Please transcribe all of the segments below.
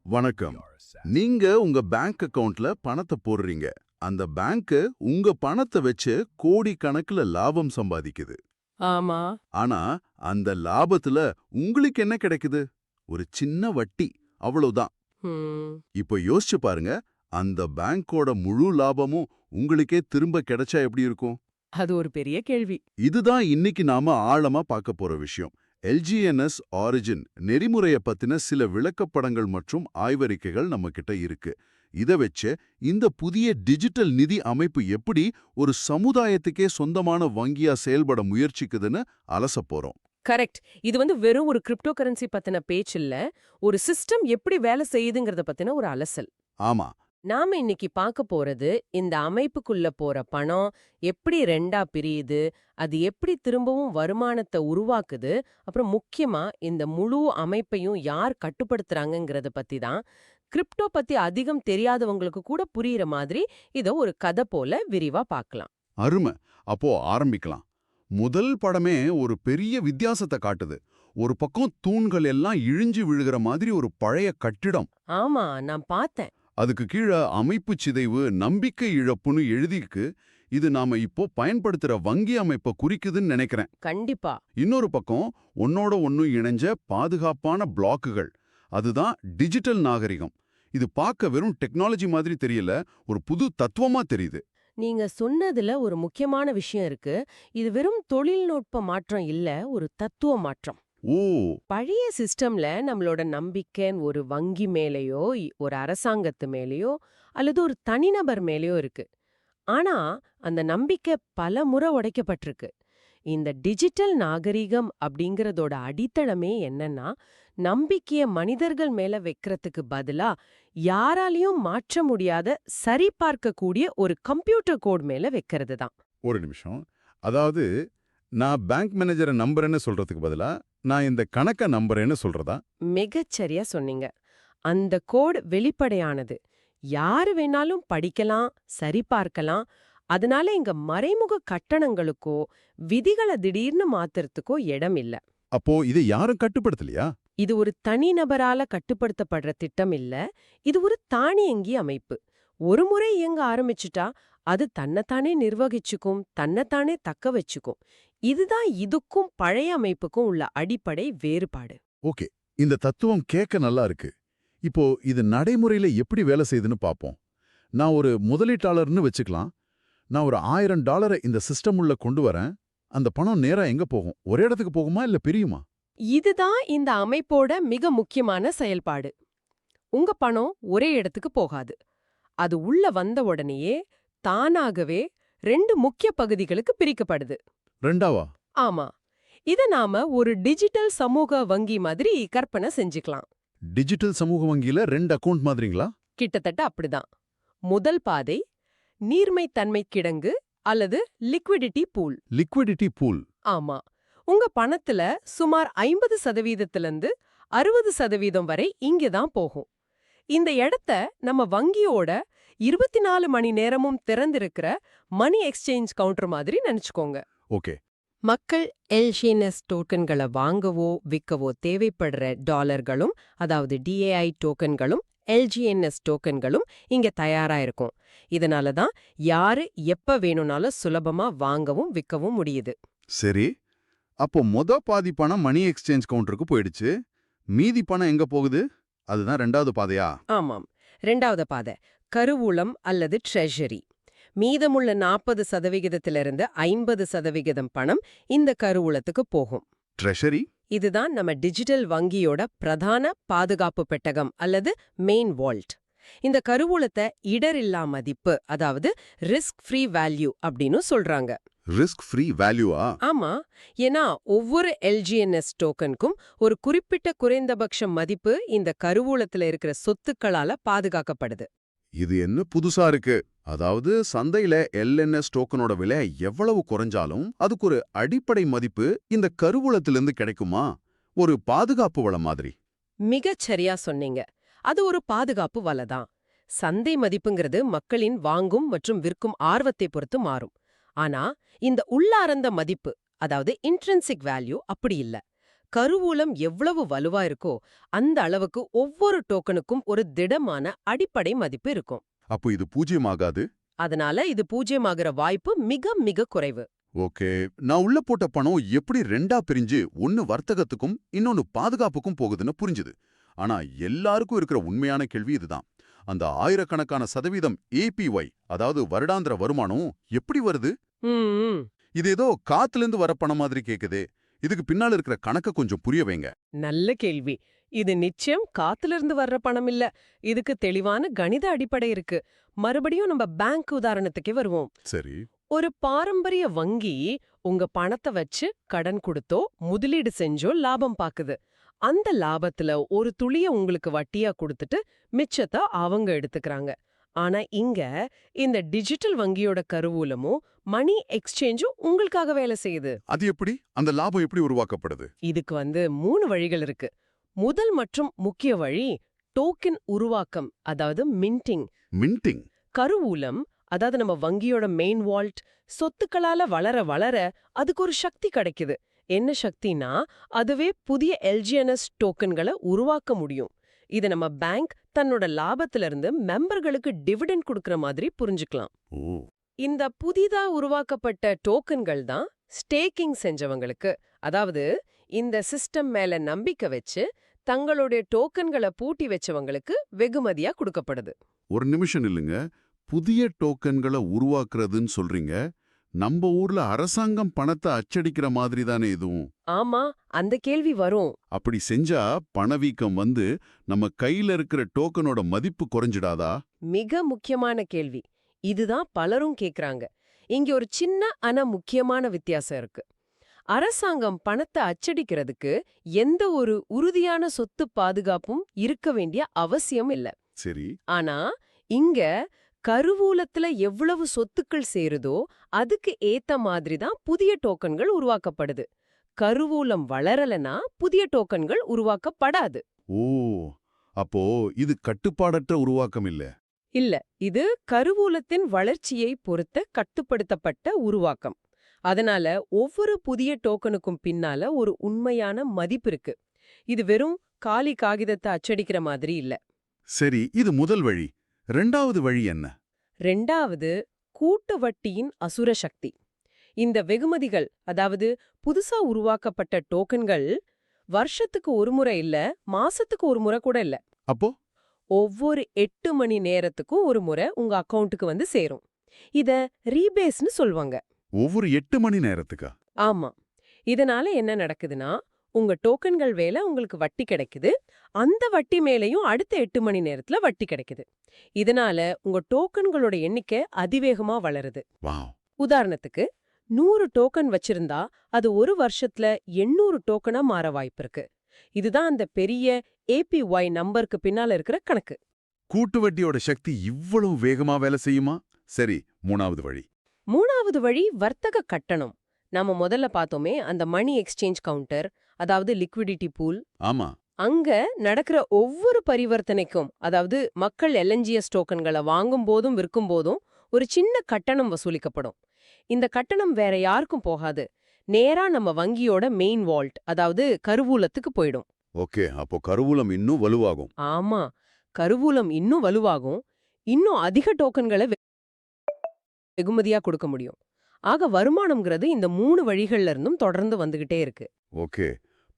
வணக்கம். நீங்க உங்க பேங்க் அக்கவுண்ட்ல பணத்தை போடுறீங்க. அந்த பேங்க் உங்க பணத்தை வச்சு கோடி கணக்குல லாபம் சம்பாதிக்குது. ஆமா. ஆனா அந்த லாபத்துல உங்களுக்கு என்ன கிடைக்குது? ஒரு சின்ன வட்டி, அவ்வளவுதான். ம். இப்போ யோசிச்சு பாருங்க, அந்த பேங்கோட முழு லாபமும் உங்களுக்கே திரும்ப கிடைச்சா எப்படி இருக்கும்? அது ஒரு பெரிய கேள்வி. இதுதான் இன்னைக்கு நாம ஆழமா பார்க்க போற விஷயம். LGNS ஆரிஜின் நெறிமுறைய பத்தின சில விளக்கப்படங்கள் மற்றும் ஆய்வறிக்கைகள் நம்ம கிட்ட இருக்கு. இத வச்சு இந்த புதிய டிஜிட்டல் நிதி அமைப்பு எப்படி ஒரு சமுதாயத்துக்கே சொந்தமான வங்கியா செயல்பட முயற்சிக்குதுன்னு அலசப் போறோம். கரெக்ட். இது வெறும் ஒரு கிரிப்டோ கரன்சி பத்தின பேச்சு இல்ல. ஒரு சிஸ்டம் எப்படி வேலை செய்யுதுங்கறத பத்தின ஒரு அலசல். ஆமா, நாம இன்னைக்கு பார்க்க போறது இந்த அமைப்புக்குள்ள போற பணம் எப்படி ரெண்டா பிரியுது, அது எப்படி திரும்பவும் வருமானத்தை உருவாக்குது, அப்புறம் முக்கியமா இந்த முழு அமைப்பையும் யார் கட்டுப்படுத்துறாங்கங்கறத பத்தி தான். கிரிப்டோ பத்தி அதிகம் தெரியாதவங்களுக்கு கூட புரியுற மாதிரி இத ஒரு கதை போல விரிவா பார்க்கலாம். அருமை. அப்போ ஆரம்பிக்கலாம். முதல் படமே ஒரு பெரிய வித்தியாசத்தை காட்டுது. ஒரு பக்கம் தூண்கள் எல்லாம் இழிஞ்சு விழுகிற மாதிரி ஒரு பழைய கட்டிடம். ஆமா, நான் பார்த்தேன். அதுக்கு கீழே அமைப்பு சிதைவு, நம்பிக்கை இழப்புன்னு எழுதிருக்கு. இது நாம இப்போ பயன்படுத்துற வங்கி அமைப்பை குறிக்குதுன்னு நினைக்கிறேன். கண்டிப்பா. இன்னொரு பக்கம் ஒன்னோட ஒன்னு இணைஞ்ச பாதுகாப்பான பிளாக்குகள். அதுதான் டிஜிட்டல் நாகரிகம். இது பார்க்க வெறும் டெக்னாலஜி மாதிரி தெரியல, ஒரு புது தத்துவமா தெரியுது. நீங்க சொன்னதுல ஒரு முக்கியமான விஷயம் இருக்கு. இது வெறும் தொழில்நுட்ப மாற்றம் இல்ல, ஒரு தத்துவ மாற்றம். ஓ, பழைய சிஸ்டம்ல நம்மளோட நம்பிக்கைன்னு ஒரு வங்கி மேலேயோ, ஒரு அரசாங்கத்து மேலேயோ, அல்லது ஒரு தனிநபர் மேலேயோ இருக்கு. ஆனா அந்த நம்பிக்கை பல முறை உடைக்கப்பட்டிருக்கு. இந்த டிஜிட்டல் நாகரிகம் அப்படிங்கறதோட அடித்தளமே என்னன்னா, நம்பிக்கைய மனிதர்கள் மேல வைக்கிறதுக்கு பதிலா யாராலையும் மாற்ற முடியாத சரிபார்க்கக்கூடிய ஒரு கம்ப்யூட்டர் கோட் மேல வைக்கிறது தான். ஒரு நிமிஷம். அதாவது, நான் பேங்க் மேனேஜரை நம்புறேன்னு சொல்றதுக்கு பதிலா, நான் இந்த கணக்க நம்புறேன்னு சொல்றதா? மிகச்சரியா சொன்னீங்க. அந்த கோட் வெளிப்படையானது. யாரு வேணாலும் படிக்கலாம், சரிபார்க்கலாம். அதனால இங்க மறைமுக கட்டணங்களுக்கோ விதிகளை திடீர்னு மாத்துறதுக்கோ இடம் இல்ல. அப்போ இதை யாரும் கட்டுப்படுத்தலையா? இது ஒரு தனிநபரால கட்டுப்படுத்தப்படுற திட்டம் இல்ல. இது ஒரு தானியங்கி அமைப்பு. ஒரு முறை இயங்க ஆரம்பிச்சுட்டா அது தன்னைத்தானே நிர்வகிச்சுக்கும், தன்னைத்தானே தக்க வச்சுக்கும். இதுதான் இதுக்கும் பழைய அமைப்புக்கும் உள்ள அடிப்படை வேறுபாடு. ஓகே, இந்த தத்துவம் கேட்க நல்லா இருக்கு. இப்போ இது நடைமுறையில எப்படி வேலை செய்யுதுன்னு பாப்போம். நான் ஒரு முதலீட்டாளர்னு வச்சுக்கலாம். நான் ஒரு $1000 இந்த சிஸ்டம் உள்ள கொண்டு வரேன். அந்த பணம் நேரா எங்க போகும்? ஒரே இடத்துக்கு போகுமா இல்ல பிரியுமா? இதுதான் இந்த அமைப்போட மிக முக்கியமான செயல்பாடு. உங்க பணம் ஒரே இடத்துக்கு போகாது. அது உள்ள வந்த உடனேயே தானாகவே 2 முக்கிய பகுதிகளுக்கு பிரிக்கப்படுது. ரெண்டாவா? ஆமா. இத நாம ஒரு டிஜிட்டல் சமூக வங்கி மாதிரி கற்பனை செஞ்சுக்கலாம். டிஜிட்டல் சமூக வங்கியில 2 அக்கவுண்ட் மாதிரிங்களா? கிட்டத்தட்ட அப்படிதான். முதல் பாதை நீர்மைத்தன்மை கிடங்கு அல்லது லிக்விடிட்டி பூல். Liquidity pool. ஆமா. உங்க பணத்துல சுமார் 50% 60% வரை இங்க தான் போகும். இந்த இடத்த நம்ம வங்கியோட 24 மணி நேரமும் திறந்திருக்கிற மணி எக்ஸ்சேஞ்ச் கவுண்டர் மாதிரி நினைச்சுக்கோங்க. ஓகே. மக்கள் LGNS டோக்கன்களை வாங்கவோ விற்கவோ தேவைப்படுற டாலர்களும், அதாவது DAI டோக்கன்களும் LGNS டோக்கன்களும் இங்க தயாரா இருக்கும். இதனால தான் யாரு எப்ப வேணும்னாலும் சுலபமா வாங்கவும் விற்கவும் முடியுது. சரி. அப்போ பாதி பணம் மணி எக்ஸ்சேஞ்ச் கவுண்டருக்கு போயிடுச்சு. மீதி பணம் எங்க போகுது? அதுதான் ரெண்டாவது பாதையா? ஆமாம். 2வது பாதை கருவூலம் அல்லது ட்ரெஷரி. மீதமுள்ள 40%லிருந்து 50% பணம் இந்த கருவூலத்துக்கு போகும். ட்ரெஷரி? இதுதான் நம்ம டிஜிட்டல் வங்கியோட பிரதான பாதுகாப்பு பெட்டகம் அல்லது மெயின் வால்ட். இந்த கருவூலத்தை இடரில்லா மதிப்பு, அதாவது ரிஸ்க் ஃப்ரீ வேல்யூ அப்படின்னு சொல்றாங்க. ரிஸ்க் ஃப்ரீ வேல்யூவா? ஆமா. ஏன்னா ஒவ்வொரு LGNS டோக்கனுக்கும் ஒரு குறிப்பிட்ட குறைந்தபட்ச மதிப்பு இந்த கருவூலத்துல இருக்கிற சொத்துக்களால பாதுகாக்கப்படுது. இது என்ன புதுசா இருக்கு? அதாவது சந்தையில LNS டோக்கனோட விலை எவ்வளவு குறைஞ்சாலும் அதுக்கு ஒரு அடிப்படை மதிப்பு இந்த கருவூலத்திலிருந்து கிடைக்குமா? ஒரு பாதுகாப்பு வள மாதிரி. மிகச் சரியா சொன்னீங்க. அது ஒரு பாதுகாப்பு வலை தான். சந்தை மதிப்புங்கிறது மக்களின் வாங்கும் மற்றும் விற்கும் ஆர்வத்தை பொறுத்து மாறும். ஆனா இந்த உள்ளார்ந்த மதிப்பு, அதாவது இன்ட்ரின்சிக் வேல்யூ அப்படி இல்ல. கருவூலம் எவ்வளவு வலுவா இருக்கோ அந்த அளவுக்கு ஒவ்வொரு டோக்கனுக்கும் ஒரு திடமான அடிப்படை மதிப்பு இருக்கும். அப்போ இது பூஜ்யமாகாது. அதனால இது பூஜ்யமாகிற வாய்ப்பு மிக மிக குறைவு. ஓகே, நான் உள்ள போட்ட பணம் எப்படி ரெண்டா பிரிஞ்சு ஒன்னு வர்த்தகத்துக்கும் இன்னொன்னு பாதுகாப்புக்கும் போகுதுன்னு புரிஞ்சுது. ஆனா எல்லாருக்கும் இருக்கிற உண்மையான கேள்வி இதுதான். அந்த ஆயிரக்கணக்கான சதவீதம் ஏபிஒய், அதாவது வருடாந்திர வருமானம் எப்படி வருது? ம் இது ஏதோ காத்துலேருந்து வர பணம் மாதிரி கேக்குதே. இதுக்கு பின்னால இருக்கிற கணக்க கொஞ்சம் புரிய வைங்க. நல்ல கேள்வி. இது நிச்சயம் காத்திலிருந்து வர்ற பணம் இல்ல. இதுக்கு தெளிவான கணித அடிப்படை இருக்கு. மறுபடியும் நம்ம பேங்க் உதாரணத்துக்கே வருவோம். சரி. ஒரு பாரம்பரிய வங்கி உங்க பணத்தை வச்சு கடன் கொடுத்தோ முதலீடு செஞ்சோ லாபம் பாக்குது. அந்த லாபத்துல ஒரு துளிய உங்களுக்கு வட்டியா கொடுத்துட்டு மிச்சத்தை அவங்க எடுத்துக்கறாங்க. ஆனா இங்க இந்த டிஜிட்டல் வங்கியோட கருவூலமும் மணி எக்ஸ்சேஞ்சும் உங்களுக்காக வேலை செய்யுது. அது எப்படி? அந்த லாபம் எப்படி உருவாக்கப்படுது? இதுக்கு 3 வழிகள் இருக்கு. முதல் மற்றும் முக்கிய வழி டோக்கன் உருவாக்கம், அதாவது மின்டிங். மின்டிங். கருவூலம், அதாவது நம்ம வங்கியோட மெயின் வால்ட், சொத்துக்களால வளர வளர அதுக்கு ஒரு சக்தி கிடைக்குது. என்ன சக்தினா, அதுவே புதிய எல்ஜிஎன்எஸ் டோக்கன்களை உருவாக்க முடியும். இத நம்ம பேங்க் தன்னோட லாபத்துல இருந்து மெம்பர்களுக்கு டிவிடெண்ட் கொடுக்கற மாதிரி புரிஞ்சுக்கலாம். ஓ. இந்த புதிதா உருவாக்கப்பட்ட டோக்கன்கள் தான் ஸ்டேக்கிங் செஞ்சவங்களுக்கு, அதாவது இந்த சிஸ்டம் மேல நம்பிக்கை வச்சு தங்களுடைய டோக்கன்களை பூட்டி வச்சவங்களுக்கு வெகுமதியா கொடுக்கப்படுது. ஒரு நிமிஷம் இல்லைங்க. புதிய டோக்கன்களை உருவாக்குறதுன்னு சொல்றீங்க. நம்ம ஊர்ல அரசாங்கம் பணத்தை அச்சடிக்கிற மாதிரி தானே இதுவும்? ஆமா, அந்த கேள்வி வரும். அப்படி செஞ்சா பணவீக்கம் வந்து நம்ம கையில இருக்கிற டோக்கனோட மதிப்பு குறைஞ்சிடாதா? மிக முக்கியமான கேள்வி. இதுதான் பலரும் கேக்குறாங்க. இங்க ஒரு சின்ன ஆனா முக்கியமான வித்தியாசம் இருக்கு. அரசாங்கம் பணத்தை அச்சடிக்கிறதுக்கு எந்த ஒரு உறுதியான சொத்து பாதுகாப்பும் இருக்க வேண்டிய அவசியம் இல்ல. சரி. ஆனா இங்க கருவூலத்துல எவ்வளவு சொத்துக்கள் சேருதோ அதுக்கு ஏத்த மாதிரி தான் புதிய டோக்கன்கள் உருவாக்கப்படுது. கருவூலம் வளரலனா புதிய டோக்கன்கள் உருவாக்கப்படாது. ஓ, அப்போ இது கட்டுப்பாடற்ற உருவாக்கம் இல்ல. இல்ல, இது கருவூலத்தின் வளர்ச்சியை பொறுத்த கட்டுப்படுத்தப்பட்ட உருவாக்கம். அதனால ஒவ்வொரு புதிய டோக்கனுக்கும் பின்னால ஒரு உண்மையான மதிப்பு இருக்கு. இது வெறும் காலி காகிதத்தை அச்சடிக்கிற மாதிரி இல்ல. சரி, இது முதல் வழி. ரெண்டாவது வழி என்ன? ரெண்டாவது, கூட்டு வட்டியின் அசுர சக்தி. இந்த வெகுமதிகள், அதாவது புதுசா உருவாக்கப்பட்ட டோக்கன்கள் வருஷத்துக்கு ஒரு முறை இல்ல, மாசத்துக்கு ஒரு முறை கூட இல்ல. அப்போ ஒவ்வொரு 8 மணி நேரத்துக்கும் ஒரு முறை உங்க அக்கவுண்ட்டுக்கு வந்து சேரும். இத ரீபேஸ்னு சொல்வாங்க. ஒவ்வொரு 8 மணி நேரத்துக்கா? ஆமா. இதனால என்ன நடக்குதுன்னா, உங்க டோக்கன்கள் வேலை உங்களுக்கு வட்டி கிடைக்குது. அந்த வட்டி மேலையும் அடுத்த 8 மணி நேரத்துல வட்டி கிடைக்குது. இதனால உங்க டோக்கன்களோட எண்ணிக்கை அதிவேகமா வளருது. வாவ். உதாரணத்துக்கு 100 டோக்கன் வச்சிருந்தா அது ஒரு வருஷத்துல 800 டோக்கனா மாற வாய்ப்பிருக்கு. இதுதான் அந்த பெரிய ஏபிஒய் நம்பருக்கு பின்னால இருக்கிற கணக்கு. கூட்டு வட்டியோட சக்தி இவ்வளவு வேகமா வேலை செய்யுமா? சரி, மூணாவது வழி. மூணாவது வழி வர்த்தக கட்டணம். நாம முதல்ல பார்த்தோமே அந்த மணி எக்ஸ்சேஞ்ச் கவுண்டர், அதாவது லிக்விடிட்டி பூல். ஆமா. அங்க நடக்கிற ஒவ்வொரு பரிவர்த்தனைக்கும், அதாவது மக்கள் எல்என்ஜிஎஸ் டோக்கன்களை வாங்கும் போதும் விற்கும் போதும் ஒரு சின்ன கட்டணம் வசூலிக்கப்படும். இந்த கட்டணம் வேற யாருக்கும் போகாது. நேரா நம்ம வங்கியோட மெயின் வால்ட், அதாவது கருவூலத்துக்கு போயிடும். ஓகே, அப்போ கருவூலம் இன்னும் வலுவாகும். ஆமா, கருவூலம் இன்னும் வலுவாகும். இன்னும் அதிக டோக்கன்களை வெகுமதியா கொடுக்க முடியும். ஆக வருமானம்ங்கிறது இந்த 3 வழிகள்ல இருந்தும் தொடர்ந்து வந்துகிட்டே இருக்கு. ஓகே,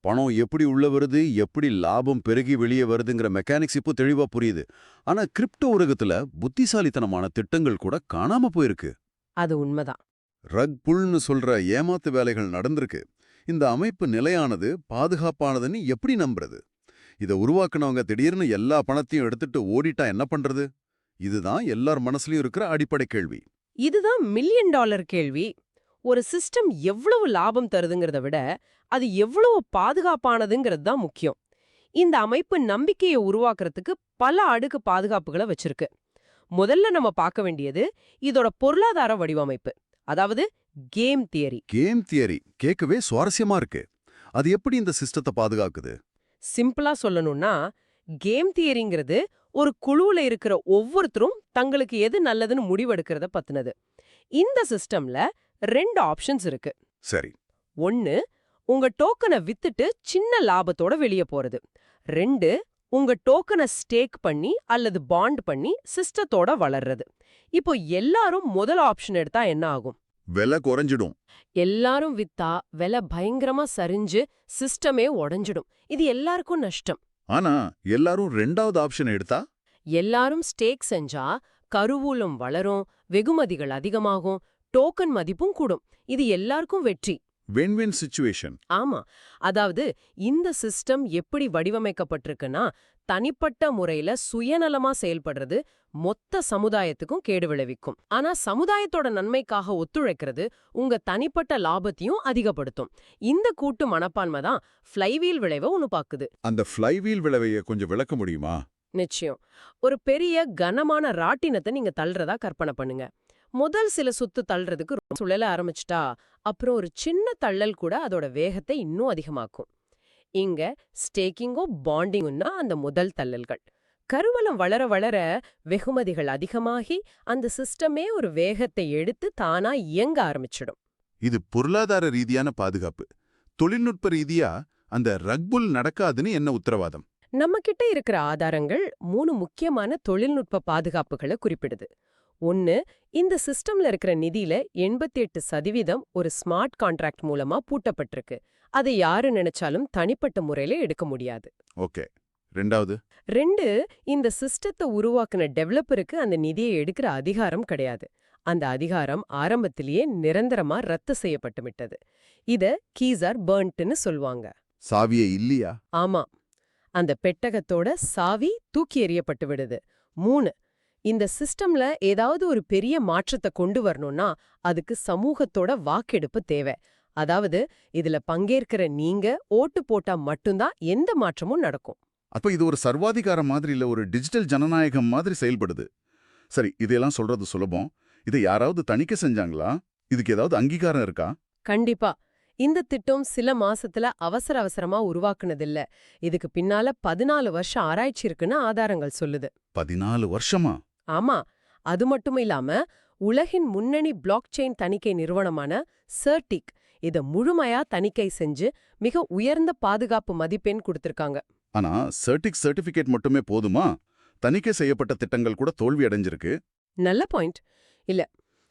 பணம் எப்படி உள்ள வருது, எப்படி லாபம் பெருகி வெளியே வருதுங்கிற மெக்கானிக்ஸ் இப்போ தெளிவா புரியுது. ஆனா கிரிப்டோ உலகத்துல புத்திசாலித்தனமான திட்டங்கள் கூட காணாம போயிருக்கு. அது உண்மைதான். ரக் புல்னு சொல்ற ஏமாத்து வேலைகள் நடந்திருக்கு. இந்த அமைப்பு நிலையானது, பாதுகாப்பானதுன்னு எப்படி நம்புறது? இதை உருவாக்குனவங்க திடீர்னு எல்லா பணத்தையும் எடுத்துட்டு ஓடிட்டா என்ன பண்றது? இதுதான் எல்லார் மனசுலயும் இருக்கிற அடிப்படை கேள்வி. இதுதான் $1,000,000 கேள்வி. ஒரு சிஸ்டம் எவ்வளவு லாபம் தருதுங்கிறத விட அது எவ்வளவு பாதுகாப்பானதுங்கிறது தான் முக்கியம். இந்த அமைப்பு நம்பிக்கையை உருவாக்குறதுக்கு பல அடுக்கு பாதுகாப்புகளை வச்சிருக்கு. முதல்ல நம்ம பார்க்க வேண்டியது இதோட பொருளாதார வடிவமைப்பு, அதாவது கேம் தியரி. கேம் தியரி கேட்கவே சுவாரஸ்யமா இருக்கு. அது எப்படி இந்த சிஸ்டத்தை பாதுகாக்குது? சிம்பிளா சொல்லணும்னா, கேம் தியரிங்கிறது ஒரு குழுவுல இருக்கிற ஒவ்வொருத்தரும் தங்களுக்கு எது நல்லதுன்னு முடிவெடுக்கிறத பத்தினது. இந்த சிஸ்டம்ல 2 ஆப்ஷன்ஸ் இருக்கு. சரி. ஒன்னு, உங்க டோக்கனை வித்துட்டு சின்ன லாபத்தோட வெளியே போறது. 2, உங்க டோக்கனை ஸ்டேக் பண்ணி அல்லது பாண்ட் பண்ணி சிஸ்டத்தோட வளர்றது. இப்போ எல்லாரும் முதல் ஆப்ஷன் எடுத்தா என்ன ஆகும்? விலை குறைஞ்சிடும். எல்லாரும் வித்தா விலை பயங்கரமா சரிஞ்சு சிஸ்டமே உடைஞ்சிடும். இது எல்லாருக்கும் நஷ்டம். ஆனா எல்லாரும் 2வது ஆப்ஷன் எடுத்தா எல்லாரும் ஸ்டேக் செஞ்சா கருவூலம் வளரும், வெகுமதிகள் அதிகமாகும், டோக்கன் மதிப்பும் கூடும். இது எல்லாருக்கும் வெற்றி. Win-win situation. ஆமா, அதாவது இந்த சிஸ்டம் எப்படி வடிவமைக்கப்பட்டிருக்குன்னா தனிப்பட்ட முறையில சுயநலமா செயல்படுறது மொத்த சமுதாயத்துக்கும் கேடு விளைவிக்கும். ஆனா சமுதாயத்தோட நன்மைக்காக ஒத்துழைக்கிறது உங்க தனிப்பட்ட லாபத்தையும் அதிகப்படுத்தும். இந்த கூட்டு மனப்பான்மை தான் ஃப்ளைவீல் விளைவை உருவாக்குது. அந்த ஃப்ளைவீல் விளைவைய கொஞ்சம் விளக்க முடியுமா? நிச்சயம். ஒரு பெரிய கனமான ராட்டினத்தை நீங்க தள்ளுறதா கற்பனை பண்ணுங்க. முதல் சில சுத்து தள்ளுறதுக்கு ரொம்ப சுழல ஆரம்பிச்சிட்டா அப்புறம் ஒரு சின்ன தள்ளல் கூட அதோட வேகத்தை இன்னும் அதிகமாக்கும். இங்க ஸ்டேக்கிங்கோ பாண்டிங்குன்னா அந்த முதல் தள்ளல்கள். கருவலம் வளர வளர வெகுமதிகள் அதிகமாகி அந்த சிஸ்டமே ஒரு வேகத்தை எடுத்து தானா இயங்க ஆரம்பிச்சிடும். இது பொருளாதார ரீதியான பாதுகாப்பு. தொழில்நுட்ப ரீதியா அந்த ரக்புல் நடக்காதுன்னு என்ன உத்தரவாதம்? நம்ம கிட்ட இருக்கிற ஆதாரங்கள் 3 முக்கியமான தொழில்நுட்ப பாதுகாப்புகளை குறிப்பிடுது. 1, இந்த சிஸ்டம்ல இருக்கிற நிதியில 88% ஒரு ஸ்மார்ட் கான்ட்ராக்ட் மூலமா பூட்டப்பட்டிருக்கு. அதை யாரு நினைச்சாலும் தனிப்பட்ட முறையில எடுக்க முடியாது. ஓகே. 2வது 2, இந்த சிஸ்டத்தை உருவாக்குன டெவலப்பருக்கு அந்த நிதியை எடுக்கிற அதிகாரம் கிடையாது. அந்த அதிகாரம் ஆரம்பத்திலேயே நிரந்தரமா ரத்து செய்யப்பட்டு விட்டது. இத கீஸ் ஆர் பர்ன்ட்னு சொல்வாங்க. சாவியே இல்லையா? ஆமா, அந்த பெட்டகத்தோட சாவி தூக்கி எறியப்பட்டு விடுது. 3, இந்த சிஸ்டம்ல ஏதாவது ஒரு பெரிய மாற்றத்தை கொண்டு வரணும்னா அதுக்கு சமூகத்தோட வாக்கெடுப்பு தேவை. அதாவது இதுல பங்கேற்கிற நீங்க ஓட்டு போட்டா மட்டும்தான் எந்த மாற்றமும் நடக்கும். அப்ப இது ஒரு சர்வாதிகார மாதிரி இல்ல, ஒரு டிஜிட்டல் ஜனநாயகம் மாதிரி செயல்படுது. சரி, இதெல்லாம் சொல்றது சுலபம். இதை யாராவது தணிக்கை செஞ்சாங்களா? இதுக்கு ஏதாவது அங்கீகாரம் இருக்கா? கண்டிப்பா. இந்த திட்டம் சில மாசத்துல அவசர அவசரமா உருவாக்குனதில்ல. இதுக்கு பின்னால 14 வருஷம் ஆராய்ச்சி இருக்குன்னு ஆதாரங்கள் சொல்லுது. 14 வருஷமா? ஆமா, அது மட்டும் இல்லாம உலகின் முன்னணி பிளாக் செயின் தணிக்கை நிறுவனமான சர்டிக் இத முழுமையா தணிக்கை செஞ்சு மிக உயர்ந்த பாதுகாப்பு மதிப்பெண் கொடுத்திருக்காங்க. ஆனா சர்டிக் சர்டிபிகேட் மட்டுமே போதுமா? தணிக்கை செய்யப்பட்ட திட்டங்கள் கூட தோல்வி அடைஞ்சிருக்கு. நல்ல பாயிண்ட். இல்ல,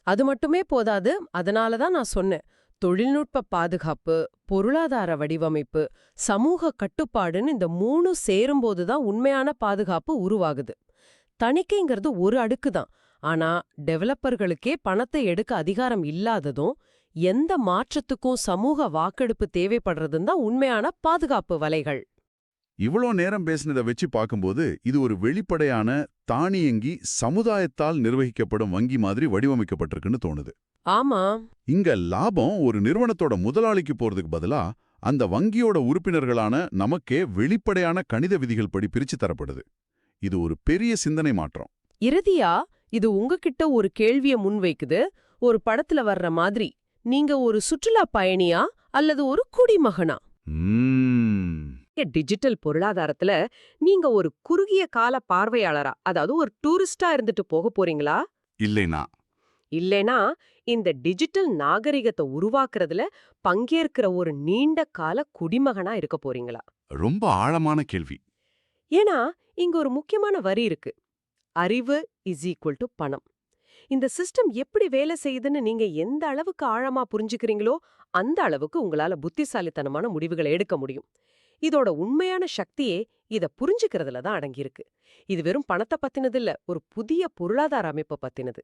அது மட்டுமே போதாது. அதனால தான் நான் சொன்னேன், தொழில்நுட்ப பாதுகாப்பு, பொருளாதார வடிவமைப்பு, சமூக கட்டுப்பாடுன்னு இந்த 3 சேரும்போது தான் உண்மையான பாதுகாப்பு உருவாகுது. தணிக்கைங்கிறது ஒரு அடுக்கு தான். ஆனா டெவலப்பர்களுக்கே பணத்தை எடுக்க அதிகாரம் இல்லாததும் எந்த மாற்றத்துக்கும் சமூக வாக்கெடுப்பு தேவைப்படுறதும் தான் உண்மையான பாதுகாப்பு வலைகள். இவ்வளோ நேரம் பேசினதை வச்சு பார்க்கும்போது இது ஒரு வெளிப்படையான தானியங்கி சமுதாயத்தால் நிர்வகிக்கப்படும் வங்கி மாதிரி வடிவமைக்கப்பட்டிருக்குன்னு தோணுது. ஆமா, இங்க லாபம் ஒரு நிறுவனத்தோட முதலாளிக்கு போறதுக்கு பதிலா அந்த வங்கியோட உறுப்பினர்களான நமக்கே வெளிப்படையான கணித விதிகள் படி பிரிச்சு தரப்படுது. இது ஒரு பெரிய சிந்தனை மாற்றம். இறுதியா இது உங்ககிட்ட ஒரு கேள்விய முன்வைக்குது. ஒரு படத்துல வர்ற மாதிரி, நீங்க ஒரு சுற்றுலா பயணியா அல்லது ஒரு குடிமகனா? டிஜிட்டல் பொருளாதாரத்துல நீங்க ஒரு குறுகிய கால பார்வையாளரா, அதாவது ஒரு டூரிஸ்டா இருந்துட்டு போக போறீங்களா? இல்லைனா இந்த டிஜிட்டல் நாகரிகத்தை உருவாக்குறதுல பங்கேற்கிற ஒரு நீண்ட கால குடிமகனா இருக்க போறீங்களா? ரொம்ப ஆழமான கேள்வி. ஏன்னா இங்க ஒரு முக்கியமான வரி இருக்கு. அறிவு இஸ் ஈக்குவல் டு பணம். இந்த சிஸ்டம் எப்படி வேலை செய்யுதுன்னு நீங்க எந்த அளவுக்கு ஆழமா புரிஞ்சுக்கிறீங்களோ அந்த அளவுக்கு உங்களால புத்திசாலித்தனமான முடிவுகளை எடுக்க முடியும். இதோட உண்மையான சக்தியே இத புரிஞ்சுக்கிறதுல தான் அடங்கியிருக்கு. இது வெறும் பணத்தை பத்தினது இல்ல, ஒரு புதிய பொருளாதார அமைப்பை பத்தினது.